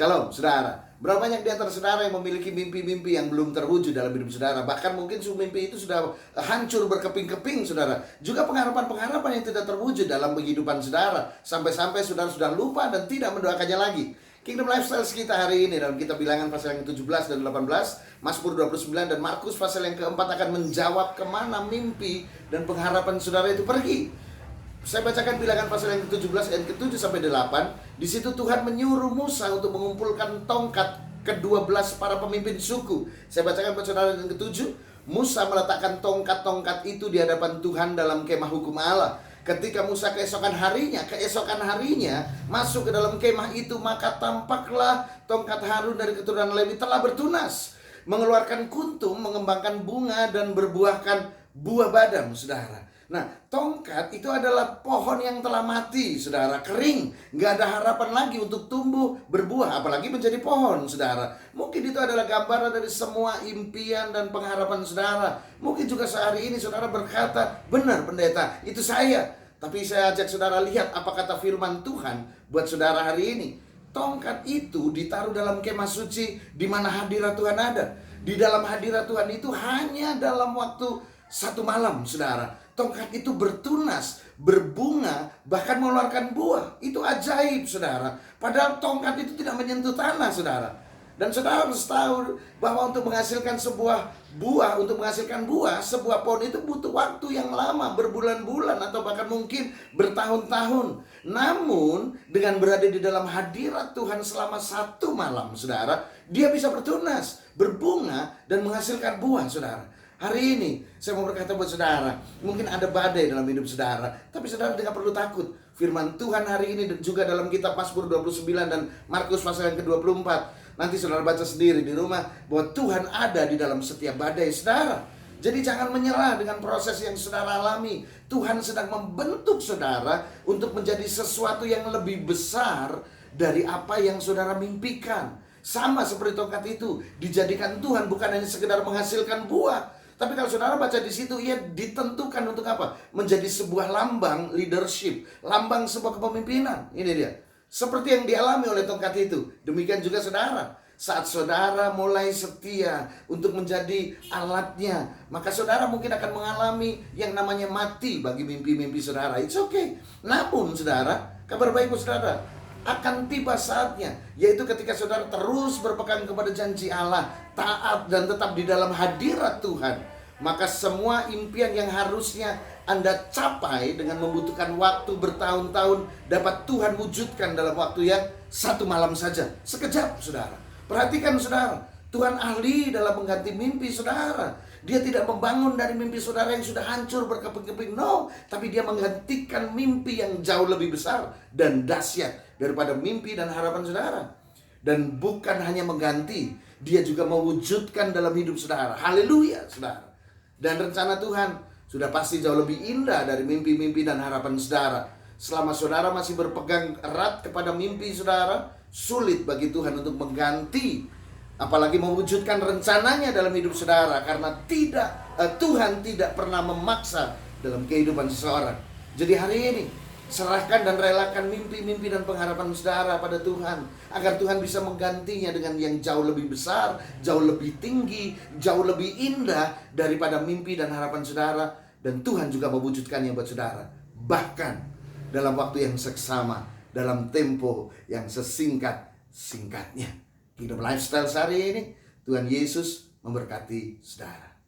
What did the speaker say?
Shalom, saudara. Berapa banyak di antara saudara yang memiliki mimpi-mimpi yang belum terwujud dalam hidup saudara? Bahkan mungkin mimpi itu sudah hancur berkeping-keping, saudara. Juga pengharapan-pengharapan yang tidak terwujud dalam kehidupan saudara. Sampai-sampai saudara sudah lupa dan tidak mendoakannya lagi. Kingdom Lifestyle kita hari ini dalam kitab Bilangan pasal yang ke-17 dan 18, Mazmur 29 dan Markus pasal yang keempat akan menjawab kemana mimpi dan pengharapan saudara itu pergi. Saya bacakan Bilangan pasal yang ke-17 ayat ke-7 sampai 8. Di situ Tuhan menyuruh Musa untuk mengumpulkan tongkat ke-12 para pemimpin suku. Saya bacakan buat saudara yang ke-7. Musa meletakkan tongkat-tongkat itu di hadapan Tuhan dalam kemah hukum Allah. Ketika Musa keesokan harinya masuk ke dalam kemah itu, maka tampaklah tongkat Harun dari keturunan Lewi telah bertunas, mengeluarkan kuntum, mengembangkan bunga dan berbuahkan buah badam, saudara. Nah, tongkat itu adalah pohon yang telah mati, saudara, kering, nggak ada harapan lagi untuk tumbuh, berbuah, apalagi menjadi pohon, saudara. Mungkin itu adalah gambaran dari semua impian dan pengharapan saudara. Mungkin juga sehari ini saudara berkata, benar pendeta, itu saya. Tapi saya ajak saudara lihat apa kata firman Tuhan buat saudara hari ini. Tongkat itu ditaruh dalam kemah suci di mana hadirat Tuhan ada. Di dalam hadirat Tuhan itu hanya dalam waktu satu malam, saudara. Tongkat itu bertunas, berbunga, bahkan mengeluarkan buah. Itu ajaib, saudara. Padahal tongkat itu tidak menyentuh tanah, saudara. Dan saudara harus tahu bahwa untuk menghasilkan sebuah buah, sebuah pohon itu butuh waktu yang lama, berbulan-bulan atau bahkan mungkin bertahun-tahun. Namun dengan berada di dalam hadirat Tuhan selama satu malam, saudara, dia bisa bertunas, berbunga, dan menghasilkan buah, saudara. Hari ini saya mau berkata buat saudara, mungkin ada badai dalam hidup saudara, tapi saudara tidak perlu takut. Firman Tuhan hari ini juga dalam kitab Mazmur 29 dan Markus pasal yang ke-24. Nanti saudara baca sendiri di rumah bahwa Tuhan ada di dalam setiap badai saudara. Jadi jangan menyerah dengan proses yang saudara alami. Tuhan sedang membentuk saudara untuk menjadi sesuatu yang lebih besar dari apa yang saudara mimpikan. Sama seperti tongkat itu dijadikan Tuhan bukan hanya sekedar menghasilkan buah. Tapi kalau saudara baca di situ, ia ditentukan untuk apa? Menjadi sebuah lambang leadership, lambang sebuah kepemimpinan. Ini dia. Seperti yang dialami oleh tongkat itu. Demikian juga saudara. Saat saudara mulai setia untuk menjadi alatnya, maka saudara mungkin akan mengalami yang namanya mati bagi mimpi-mimpi saudara. It's okay. Namun saudara, kabar baik buat saudara, akan tiba saatnya, yaitu ketika saudara terus berpegang kepada janji Allah, taat dan tetap di dalam hadirat Tuhan, maka semua impian yang harusnya Anda capai dengan membutuhkan waktu bertahun-tahun dapat Tuhan wujudkan dalam waktu yang satu malam saja, sekejap, saudara. Perhatikan saudara, Tuhan ahli dalam mengganti mimpi saudara. Dia tidak membangun dari mimpi saudara yang sudah hancur berkeping-keping, no. Tapi dia menggantikan mimpi yang jauh lebih besar dan dahsyat daripada mimpi dan harapan saudara. Dan bukan hanya mengganti, dia juga mewujudkan dalam hidup saudara. Haleluya, saudara. Dan rencana Tuhan sudah pasti jauh lebih indah dari mimpi-mimpi dan harapan saudara. Selama saudara masih berpegang erat kepada mimpi saudara, sulit bagi Tuhan untuk mengganti, apalagi mewujudkan rencananya dalam hidup saudara. Karena Tuhan tidak pernah memaksa dalam kehidupan seseorang. Jadi hari ini serahkan dan relakan mimpi-mimpi dan pengharapan saudara pada Tuhan, agar Tuhan bisa menggantinya dengan yang jauh lebih besar, jauh lebih tinggi, jauh lebih indah daripada mimpi dan harapan saudara. Dan Tuhan juga mewujudkannya buat saudara, bahkan dalam waktu yang seksama, dalam tempo yang sesingkat-singkatnya. Hidup lifestyle hari ini, Tuhan Yesus memberkati saudara.